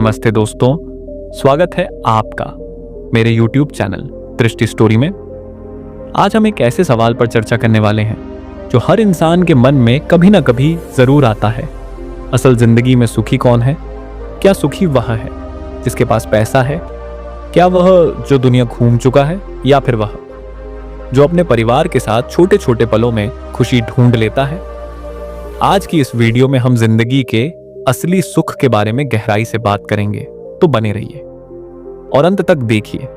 नमस्ते दोस्तों, स्वागत है आपका मेरे YouTube चैनल दृष्टि स्टोरी में। आज हम एक ऐसे सवाल पर चर्चा करने वाले हैं जो हर इंसान के मन में कभी ना कभी जरूर आता है। असल जिंदगी में सुखी कौन है? क्या सुखी वह है जिसके पास पैसा है? क्या वह जो दुनिया घूम चुका है, या फिर वह जो अपने परिवार के साथ छोटे छोटे पलों में खुशी ढूंढ लेता है? आज की इस वीडियो में हम जिंदगी के असली सुख के बारे में गहराई से बात करेंगे, तो बने रहिए और अंत तक देखिए,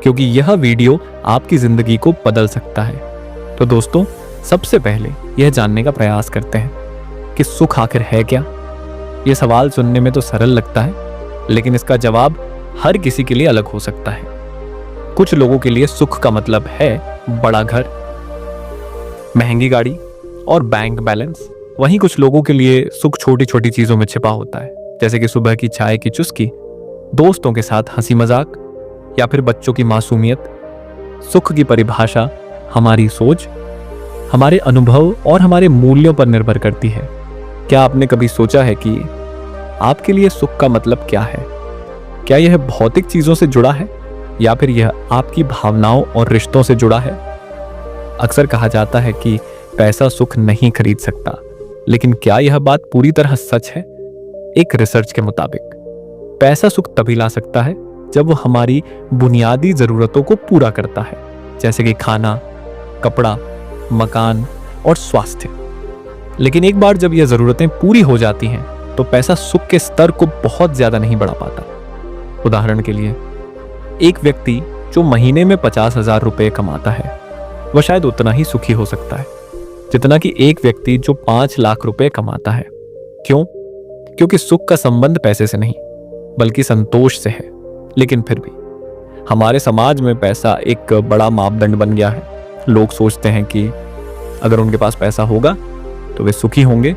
क्योंकि यह वीडियो आपकी जिंदगी को बदल सकता है। तो दोस्तों, सबसे पहले यह जानने का प्रयास करते हैं कि सुख आखिर है क्या। यह सवाल सुनने में तो सरल लगता है, लेकिन इसका जवाब हर किसी के लिए अलग हो सकता है। कुछ लोगों के लिए सुख का मतलब है बड़ा घर, महंगी गाड़ी और बैंक बैलेंस। वहीं कुछ लोगों के लिए सुख छोटी छोटी चीजों में छिपा होता है, जैसे कि सुबह की चाय की चुस्की, दोस्तों के साथ हंसी मजाक, या फिर बच्चों की मासूमियत। सुख की परिभाषा हमारी सोच, हमारे अनुभव और हमारे मूल्यों पर निर्भर करती है। क्या आपने कभी सोचा है कि आपके लिए सुख का मतलब क्या है? क्या यह भौतिक चीजों से जुड़ा है, या फिर यह आपकी भावनाओं और रिश्तों से जुड़ा है? अक्सर कहा जाता है कि पैसा सुख नहीं खरीद सकता, लेकिन क्या यह बात पूरी तरह सच है? एक रिसर्च के मुताबिक पैसा सुख तभी ला सकता है जब वो हमारी बुनियादी जरूरतों को पूरा करता है, जैसे कि खाना, कपड़ा, मकान और स्वास्थ्य। लेकिन एक बार जब यह जरूरतें पूरी हो जाती हैं, तो पैसा सुख के स्तर को बहुत ज्यादा नहीं बढ़ा पाता। उदाहरण के लिए, एक व्यक्ति जो महीने में 50,000 रुपए कमाता है, वह शायद उतना ही सुखी हो सकता है जितना कि एक व्यक्ति जो 5 लाख रुपए कमाता है। क्यों? क्योंकि सुख का संबंध पैसे से नहीं, बल्कि संतोष से है। लेकिन फिर भी हमारे समाज में पैसा एक बड़ा मापदंड बन गया है। लोग सोचते हैं कि अगर उनके पास पैसा होगा तो वे सुखी होंगे।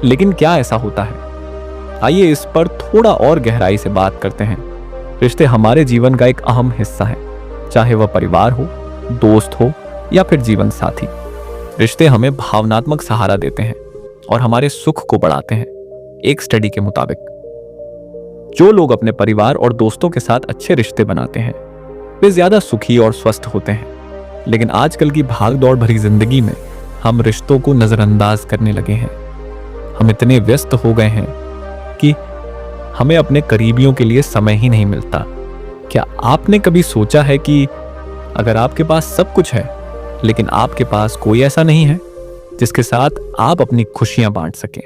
लेकिन क्या ऐसा होता है? आइए इस पर थोड़ा और गहराई से बात करते हैं। रिश्ते हमारे जीवन का एक अहम हिस्सा है, चाहे वह परिवार हो, दोस्त हो या फिर जीवन साथी। रिश्ते हमें भावनात्मक सहारा देते हैं और हमारे सुख को बढ़ाते हैं। एक स्टडी के मुताबिक जो लोग अपने परिवार और दोस्तों के साथ अच्छे रिश्ते बनाते हैं, वे ज्यादा सुखी और स्वस्थ होते हैं। लेकिन आजकल की भागदौड़ भरी जिंदगी में हम रिश्तों को नजरअंदाज करने लगे हैं। हम इतने व्यस्त हो गए हैं कि हमें अपने करीबियों के लिए समय ही नहीं मिलता। क्या आपने कभी सोचा है कि अगर आपके पास सब कुछ है, लेकिन आपके पास कोई ऐसा नहीं है जिसके साथ आप अपनी खुशियां बांट सकें,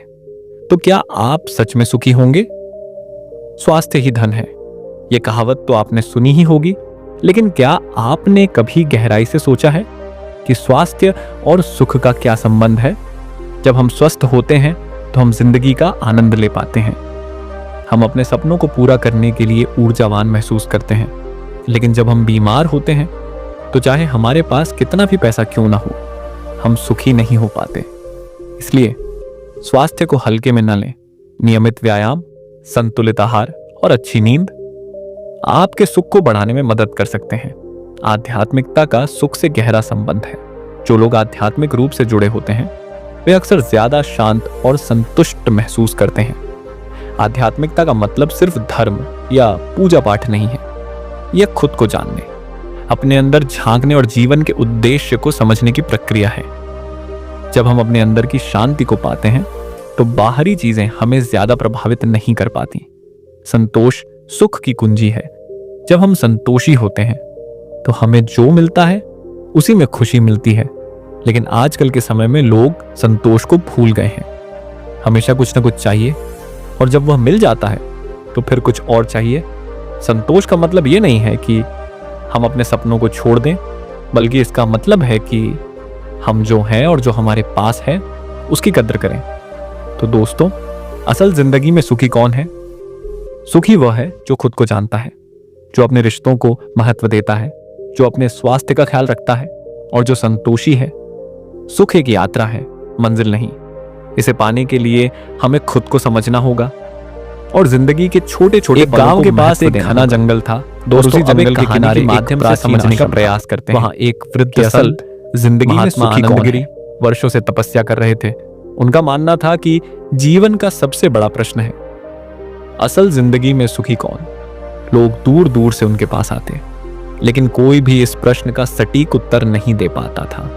तो क्या आप सच में सुखी होंगे? स्वास्थ्य ही धन है, यह कहावत तो आपने सुनी ही होगी। लेकिन क्या आपने कभी गहराई से सोचा है कि स्वास्थ्य और सुख का क्या संबंध है? जब हम स्वस्थ होते हैं तो हम जिंदगी का आनंद ले पाते हैं। हम अपने सपनों को पूरा करने के लिए ऊर्जावान महसूस करते हैं। लेकिन जब हम बीमार होते हैं, तो चाहे हमारे पास कितना भी पैसा क्यों ना हो, हम सुखी नहीं हो पाते। इसलिए स्वास्थ्य को हल्के में न लें। नियमित व्यायाम, संतुलित आहार और अच्छी नींद आपके सुख को बढ़ाने में मदद कर सकते हैं। आध्यात्मिकता का सुख से गहरा संबंध है। जो लोग आध्यात्मिक रूप से जुड़े होते हैं, वे अक्सर ज्यादा शांत और संतुष्ट महसूस करते हैं। आध्यात्मिकता का मतलब सिर्फ धर्म या पूजा पाठ नहीं है। यह खुद को जानने, अपने अंदर झांकने और जीवन के उद्देश्य को समझने की प्रक्रिया है। जब हम अपने अंदर की शांति को पाते हैं, तो बाहरी चीजें हमें ज्यादा प्रभावित नहीं कर पाती। संतोष सुख की कुंजी है। जब हम संतोषी होते हैं, तो हमें जो मिलता है उसी में खुशी मिलती है। लेकिन आजकल के समय में लोग संतोष को भूल गए हैं। हमेशा कुछ ना कुछ चाहिए, और जब वह मिल जाता है तो फिर कुछ और चाहिए। संतोष का मतलब यह नहीं है कि हम अपने सपनों को छोड़ दें, बल्कि इसका मतलब है कि हम जो हैं और जो हमारे पास है उसकी कद्र करें। तो दोस्तों, असल जिंदगी में सुखी कौन है? सुखी वह है जो खुद को जानता है, जो अपने रिश्तों को महत्व देता है, जो अपने स्वास्थ्य का ख्याल रखता है और जो संतोषी है। सुख एक यात्रा है, मंजिल नहीं। इसे पाने के लिए हमें खुद को समझना होगा और जिंदगी के छोटे छोटे गांव के पास एक घना जंगल था। दोस्तों, जंगल के किनारे माध्यम से समझने का प्रयास करते हैं। वहां एक वृद्ध असल जिंदगी में सुखी कौन है? वर्षों से तपस्या कर रहे थे। उनका मानना था कि जीवन का सबसे बड़ा प्रश्न है असल जिंदगी में सुखी कौन? लोग दूर दूर से उनके पास आते, लेकिन कोई भी इस प्रश्न का सटीक उत्तर नहीं दे पाता था।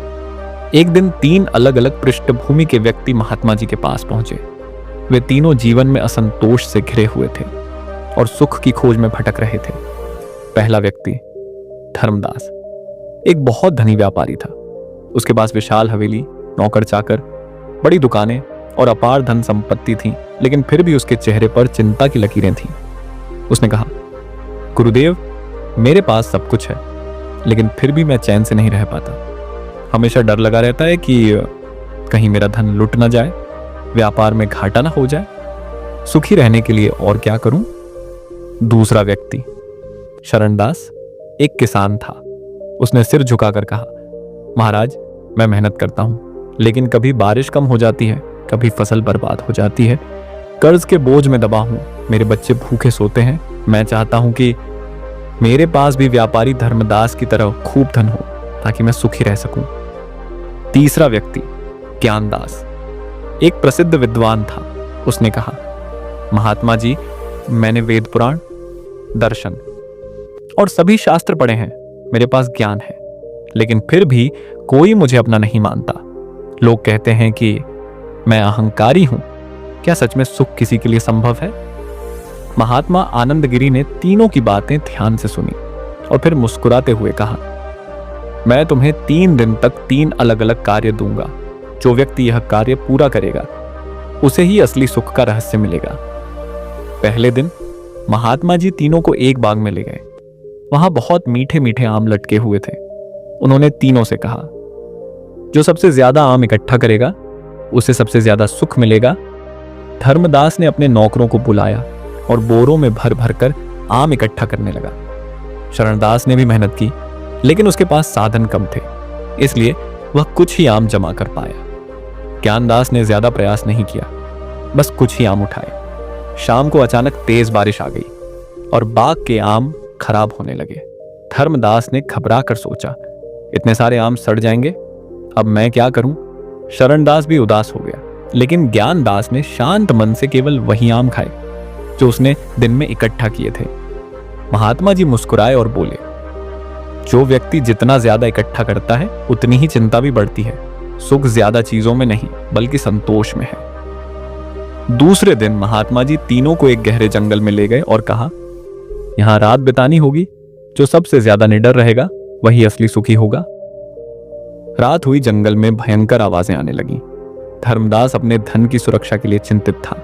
एक दिन 3 अलग अलग पृष्ठभूमि के व्यक्ति महात्मा जी के पास पहुंचे। वे तीनों जीवन में असंतोष से घिरे हुए थे और सुख की खोज में भटक रहे थे। पहला व्यक्ति धर्मदास एक बहुत धनी व्यापारी था। उसके पास विशाल हवेली, नौकर चाकर, बड़ी दुकानें और अपार धन संपत्ति थी, लेकिन फिर भी उसके चेहरे पर चिंता की लकीरें थीं। उसने कहा, गुरुदेव, मेरे पास सब कुछ है, लेकिन फिर भी मैं चैन से नहीं रह पाता। हमेशा डर लगा रहता है कि कहीं मेरा धन लुट ना जाए, व्यापार में घाटा ना हो जाए। सुखी रहने के लिए और क्या करूं? दूसरा व्यक्ति शरणदास एक किसान था। उसने सिर झुकाकर कहा, महाराज, मैं मेहनत करता हूं, लेकिन कभी बारिश कम हो जाती है, कभी फसल बर्बाद हो जाती है। कर्ज के बोझ में दबा हूं, मेरे बच्चे भूखे सोते हैं। मैं चाहता हूं कि मेरे पास भी व्यापारी धर्मदास की तरह खूब धन हो, ताकि मैं सुखी रह सकूं। तीसरा व्यक्ति ज्ञानदास एक प्रसिद्ध विद्वान था। उसने कहा, महात्मा जी, मैंने वेद पुराण, दर्शन और सभी शास्त्र पढ़े हैं, मेरे पास ज्ञान है, लेकिन फिर भी कोई मुझे अपना नहीं मानता। लोग कहते हैं कि मैं अहंकारी हूं। क्या सच में सुख किसी के लिए संभव है? महात्मा आनंदगिरी ने तीनों की बातें ध्यान से सुनी और फिर मुस्कुराते हुए कहा, मैं तुम्हें 3 दिन तक 3 अलग अलग कार्य दूंगा। जो व्यक्ति यह कार्य पूरा करेगा, उसे ही असली सुख का रहस्य मिलेगा। पहले दिन महात्मा जी तीनों को एक बाग में ले गए। वहां बहुत मीठे मीठे आम लटके हुए थे। उन्होंने तीनों से कहा, जो सबसे ज्यादा आम इकट्ठा करेगा, उसे सबसे ज्यादा सुख मिलेगा। धर्मदास ने अपने नौकरों को बुलाया और बोरों में भर भर कर आम इकट्ठा करने लगा। शरणदास ने भी मेहनत की, लेकिन उसके पास साधन कम थे, इसलिए वह कुछ ही आम जमा कर पाया। ज्ञानदास ने ज्यादा प्रयास नहीं किया, बस कुछ ही आम उठाए। शाम को अचानक तेज बारिश आ गई और बाग के आम खराब होने लगे। धर्मदास ने घबरा कर सोचा, इतने सारे आम सड़ जाएंगे, अब मैं क्या करूं? शरणदास भी उदास हो गया, लेकिन ज्ञानदास ने शांत मन से केवल वही आम खाए जो उसने दिन में इकट्ठा किए थे। महात्मा जी मुस्कुराए और बोले, जो व्यक्ति जितना ज्यादा इकट्ठा करता है, उतनी ही चिंता भी बढ़ती है। सुख ज्यादा चीजों में नहीं, बल्कि संतोष में है। दूसरे दिन महात्मा जी तीनों को एक गहरे जंगल में ले गए और कहा, यहां रात बितानी होगी। जो सबसे ज्यादा निडर रहेगा, वही असली सुखी होगा। रात हुई। जंगल में भयंकर आवाजें आने लगी। धर्मदास अपने धन की सुरक्षा के लिए चिंतित था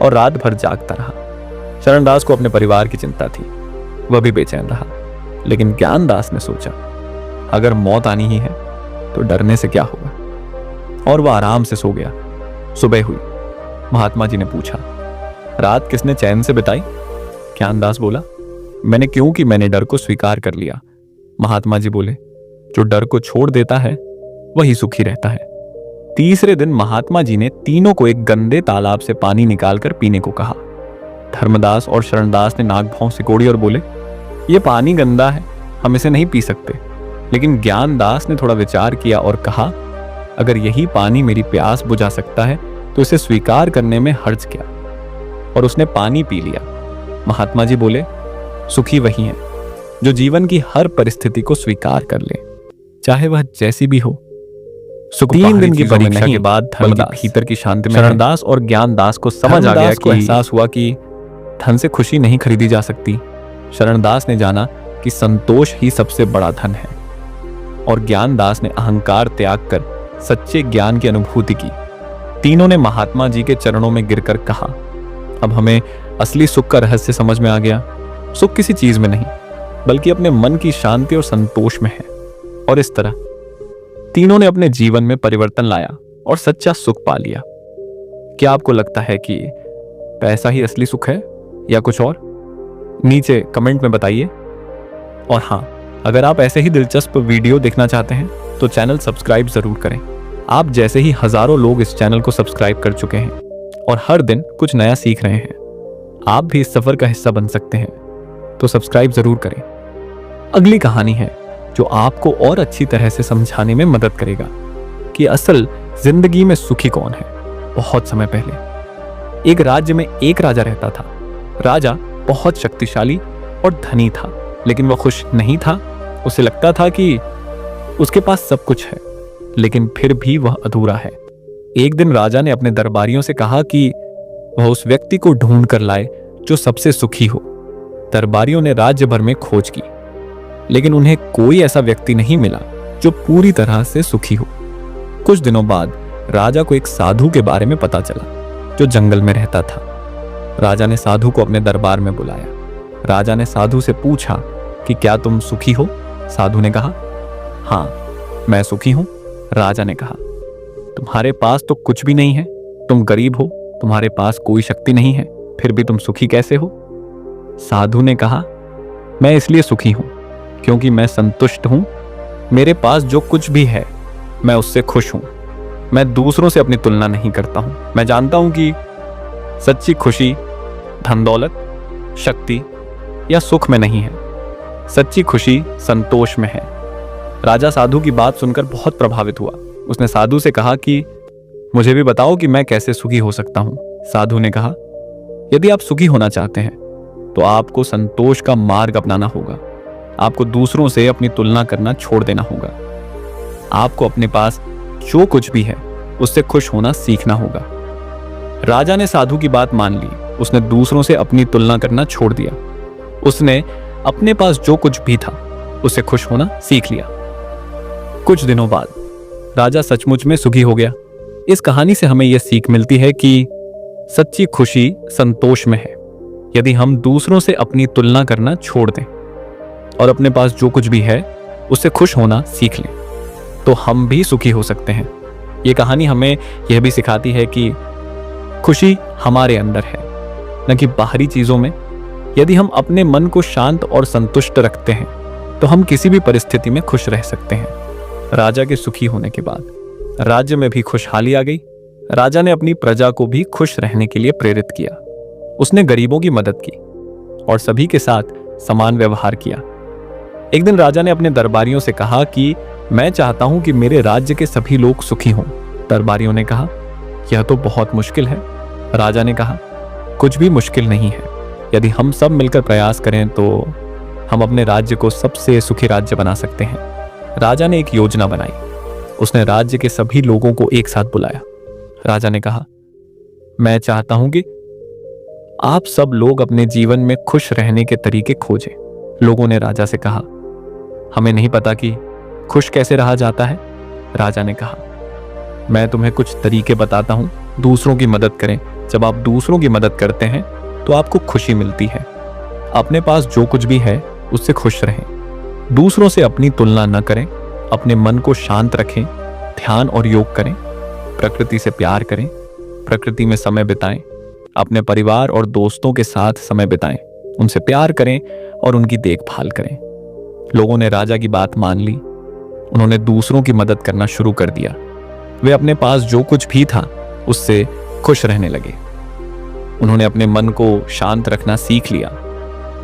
और रात भर जागता रहा। शरणदास को अपने परिवार की चिंता थी, वह भी बेचैन रहा। लेकिन ज्ञानदास ने सोचा, अगर मौत आनी ही है तो डरने से क्या होगा, और वह आराम से सो गया। सुबह हुई। महात्मा जी ने पूछा, रात किसने चैन से बिताई? ज्ञानदास बोला, मैंने, क्योंकि मैंने डर को स्वीकार कर लिया। महात्मा जी बोले, जो डर को छोड़ देता है वही सुखी रहता है। तीसरे दिन महात्मा जी ने तीनों को एक गंदे तालाब से पानी निकालकर पीने को कहा। धर्मदास और शरणदास ने नाक भौं सिकोड़ी और बोले, ये पानी गंदा है, हम इसे नहीं पी सकते। लेकिन ज्ञानदास ने थोड़ा विचार किया और कहा, अगर यही पानी मेरी प्यास बुझा सकता है तो इसे स्वीकार करने में हर्ज क्या। और उसने पानी पी लिया। महात्मा जी बोले, सुखी वही है जो जीवन की हर परिस्थिति को स्वीकार कर ले, चाहे वह जैसी भी हो। 3 दिन की परीक्षा के बाद धर्मदास भीतर की शांति में शरणदास और ज्ञानदास को समझ आ गया कि एहसास हुआ कि धन से खुशी नहीं खरीदी जा सकती। शरणदास ने जाना कि संतोष ही सबसे बड़ा धन है, और ज्ञानदास ने अहंकार त्याग कर सच्चे ज्ञान की अनुभूति की। तीनों ने महात्मा जी के चरणों में गिरकर कहा, अब हमें असली सुख का रहस्य समझ में आ गया। सुख किसी चीज में नहीं, बल्कि अपने मन की शांति और संतोष में है। और इस तरह तीनों ने अपने जीवन में परिवर्तन लाया और सच्चा सुख पा लिया। क्या आपको लगता है कि पैसा ही असली सुख है या कुछ और? नीचे कमेंट में बताइए। और हाँ, अगर आप ऐसे ही दिलचस्प वीडियो देखना चाहते हैं तो चैनल सब्सक्राइब जरूर करें। आप जैसे ही हजारों लोग इस चैनल को सब्सक्राइब कर चुके हैं और हर दिन कुछ नया सीख रहे हैं। आप भी इस सफर का हिस्सा बन सकते हैं, तो सब्सक्राइब जरूर करें। अगली कहानी है जो आपको और अच्छी तरह से समझाने में मदद करेगा कि असल जिंदगी में सुखी कौन है। बहुत समय पहले एक राज्य में एक राजा रहता था। राजा बहुत शक्तिशाली और धनी था, लेकिन वह खुश नहीं था। उसे लगता था कि उसके पास सब कुछ है, लेकिन फिर भी वह अधूरा है। एक दिन राजा ने अपने दरबारियों से कहा कि वह उस व्यक्ति को ढूंढ कर लाए जो सबसे सुखी हो। दरबारियों ने राज्य भर में खोज की, लेकिन उन्हें कोई ऐसा व्यक्ति नहीं मिला जो पूरी तरह से सुखी हो। कुछ दिनों बाद राजा को एक साधु के बारे में पता चला जो जंगल में रहता था। राजा ने साधु को अपने दरबार में बुलाया। राजा ने साधु से पूछा कि क्या तुम सुखी हो? साधु ने कहा, हाँ मैं सुखी हूं। राजा ने कहा, तुम्हारे पास तो कुछ भी नहीं है, तुम गरीब हो, तुम्हारे पास कोई शक्ति नहीं है, फिर भी तुम सुखी कैसे हो? साधु ने कहा, मैं इसलिए सुखी हूं क्योंकि मैं संतुष्ट हूं। मेरे पास जो कुछ भी है मैं उससे खुश हूं। मैं दूसरों से अपनी तुलना नहीं करता हूं। मैं जानता हूं कि सच्ची खुशी धन दौलत, शक्ति या सुख में नहीं है। सच्ची खुशी संतोष में है। राजा साधु की बात सुनकर बहुत प्रभावित हुआ। उसने साधु से कहा कि मुझे भी बताओ कि मैं कैसे सुखी हो सकता हूं। साधु ने कहा, यदि आप सुखी होना चाहते हैं तो आपको संतोष का मार्ग अपनाना होगा। आपको दूसरों से अपनी तुलना करना छोड़ देना होगा। आपको अपने पास जो कुछ भी है उससे खुश होना सीखना होगा। राजा ने साधु की बात मान ली। उसने दूसरों से अपनी तुलना करना छोड़ दिया। उसने अपने पास जो कुछ भी था उससे खुश होना सीख लिया। कुछ दिनों बाद राजा सचमुच में सुखी हो गया। इस कहानी से हमें यह सीख मिलती है कि सच्ची खुशी संतोष में है। यदि हम दूसरों से अपनी तुलना करना छोड़ दें और अपने पास जो कुछ भी है उससे खुश होना सीख लें, तो हम भी सुखी हो सकते हैं। ये कहानी हमें यह भी सिखाती है कि खुशी हमारे अंदर है, न कि बाहरी चीजों में। यदि हम अपने मन को शांत और संतुष्ट रखते हैं तो हम किसी भी परिस्थिति में खुश रह सकते हैं। राजा के सुखी होने के बाद राज्य में भी खुशहाली आ गई। राजा ने अपनी प्रजा को भी खुश रहने के लिए प्रेरित किया। उसने गरीबों की मदद की और सभी के साथ समान व्यवहार किया। एक दिन राजा ने अपने दरबारियों से कहा कि मैं चाहता हूं कि मेरे राज्य के सभी लोग सुखी हों। दरबारियों ने कहा, यह तो बहुत मुश्किल है। राजा ने कहा, कुछ भी मुश्किल नहीं है। यदि हम सब मिलकर प्रयास करें तो हम अपने राज्य को सबसे सुखी राज्य बना सकते हैं। राजा ने एक योजना बनाई। उसने राज्य के सभी लोगों को एक साथ बुलाया। राजा ने कहा, मैं चाहता हूं कि आप सब लोग अपने जीवन में खुश रहने के तरीके खोजें। लोगों ने राजा से कहा, हमें नहीं पता कि खुश कैसे रहा जाता है। राजा ने कहा, मैं तुम्हें कुछ तरीके बताता हूं। दूसरों की मदद करें। जब आप दूसरों की मदद करते हैं तो आपको खुशी मिलती है। अपने पास जो कुछ भी है उससे खुश रहें। दूसरों से अपनी तुलना न करें। अपने मन को शांत रखें। ध्यान और योग करें। प्रकृति से प्यार करें। प्रकृति में समय बिताएं। अपने परिवार और दोस्तों के साथ समय बिताएं। उनसे प्यार करें और उनकी देखभाल करें। लोगों ने राजा की बात मान ली। उन्होंने दूसरों की मदद करना शुरू कर दिया। वे अपने पास जो कुछ भी था उससे खुश रहने लगे। उन्होंने अपने मन को शांत रखना सीख लिया।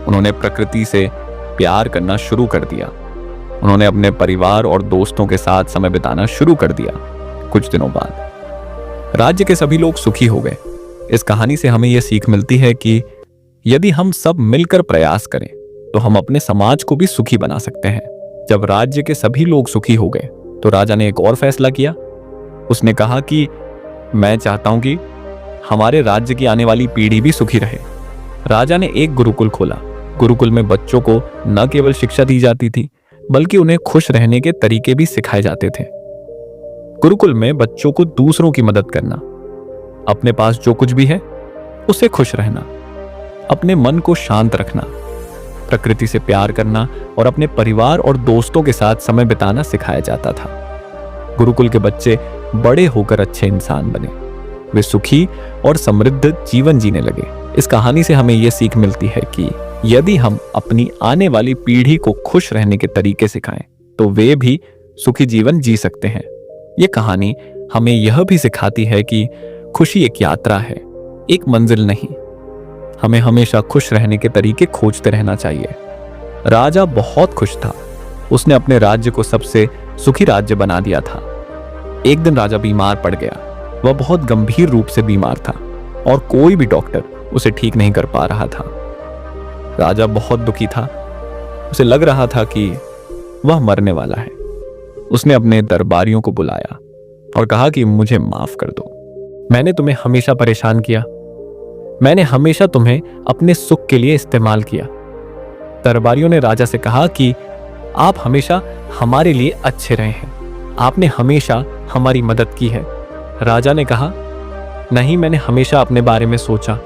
उन्होंने प्रकृति से प्यार करना शुरू कर दिया। उन्होंने अपने परिवार और दोस्तों के साथ समय बिताना शुरू कर दिया। कुछ दिनों बाद राज्य के सभी लोग सुखी हो गए। इस कहानी से हमें यह सीख मिलती है कि यदि हम सब मिलकर प्रयास करें तो हम अपने समाज को भी सुखी बना सकते हैं। जब राज्य के सभी लोग सुखी हो गए तो राजा ने एक और फैसला किया। उसने कहा कि मैं चाहता हूं कि हमारे राज्य की आने वाली पीढ़ी भी सुखी रहे। राजा ने एक गुरुकुल खोला। गुरुकुल में बच्चों को न केवल शिक्षा दी जाती थी बल्कि उन्हें खुश रहने के तरीके भी सिखाए जाते थे। गुरुकुल में बच्चों को दूसरों की मदद करना, अपने पास जो कुछ भी है उससे खुश रहना, अपने मन को शांत रखना, प्रकृति से प्यार करना और अपने परिवार और दोस्तों के साथ समय बिताना सिखाया जाता था। गुरुकुल के बच्चे बड़े होकर अच्छे इंसान बने। वे सुखी और समृद्ध जीवन जीने लगे। इस कहानी से हमें यह सीख मिलती है कि यदि हम अपनी आने वाली पीढ़ी को खुश रहने के तरीके सिखाएं तो वे भी सुखी जीवन जी सकते हैं। यह कहानी हमें यह भी सिखाती है कि खुशी एक यात्रा है, एक मंजिल नहीं। हमें हमेशा खुश रहने के तरीके खोजते रहना चाहिए। राजा बहुत खुश था। उसने अपने राज्य को सबसे सुखी राज्य बना दिया था। एक दिन राजा बीमार पड़ गया। वह बहुत गंभीर रूप से बीमार था और कोई भी डॉक्टर उसे ठीक नहीं कर पा रहा था। राजा बहुत दुखी था। उसे लग रहा था कि वह मरने वाला है। उसने अपने दरबारियों को बुलाया और कहा कि मुझे माफ कर दो। मैंने तुम्हें हमेशा परेशान किया। मैंने हमेशा तुम्हें अपने सुख के लिए इस्तेमाल किया। दरबारियों ने राजा से कहा कि आप हमेशा हमारे लिए अच्छे रहे हैं। आपने हमेशा हमारी मदद की है। राजा ने कहा, नहीं, मैंने हमेशा अपने बारे में सोचा।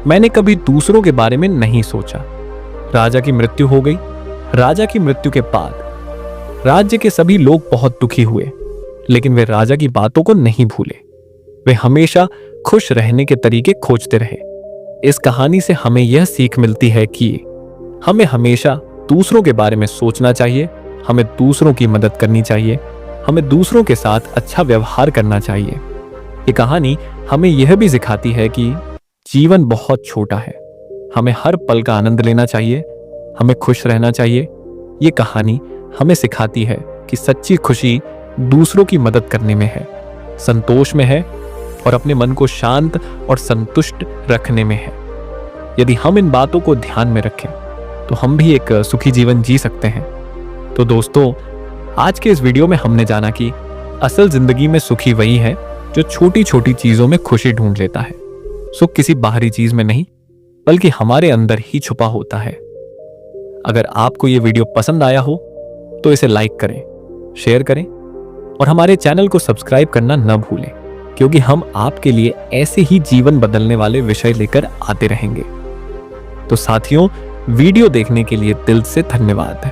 मैंने कभी दूसरों के बारे में नहीं सोचा। राजा की मृत्यु हो गई। राजा की मृत्यु के बाद राज्य के सभी लोग बहुत दुखी हुए, लेकिन वे राजा की बातों को नहीं भूले। वे हमेशा खुश रहने के तरीके खोजते रहे। इस कहानी से हमें यह सीख मिलती है कि हमें हमेशा दूसरों के बारे में सोचना चाहिए, हमें दूसरों की मदद करनी चाहिए, हमें दूसरों के साथ अच्छा व्यवहार करना चाहिए। ये कहानी हमें यह भी सिखाती है कि जीवन बहुत छोटा है, हमें हर पल का आनंद लेना चाहिए, हमें खुश रहना चाहिए। ये कहानी हमें सिखाती है कि सच्ची खुशी दूसरों की मदद करने में है, संतोष में है और अपने मन को शांत और संतुष्ट रखने में है। यदि हम इन बातों को ध्यान में रखें तो हम भी एक सुखी जीवन जी सकते हैं। तो दोस्तों, आज के इस वीडियो में हमने जाना कि असल जिंदगी में सुखी वही है जो छोटी छोटी चीजों में खुशी ढूंढ लेता है। सुख किसी बाहरी चीज में नहीं, बल्कि हमारे अंदर ही छुपा होता है। अगर आपको यह वीडियो पसंद आया हो तो इसे लाइक करें, शेयर करें और हमारे चैनल को सब्सक्राइब करना न भूलें, क्योंकि हम आपके लिए ऐसे ही जीवन बदलने वाले विषय लेकर आते रहेंगे। तो साथियों, वीडियो देखने के लिए दिल से धन्यवाद।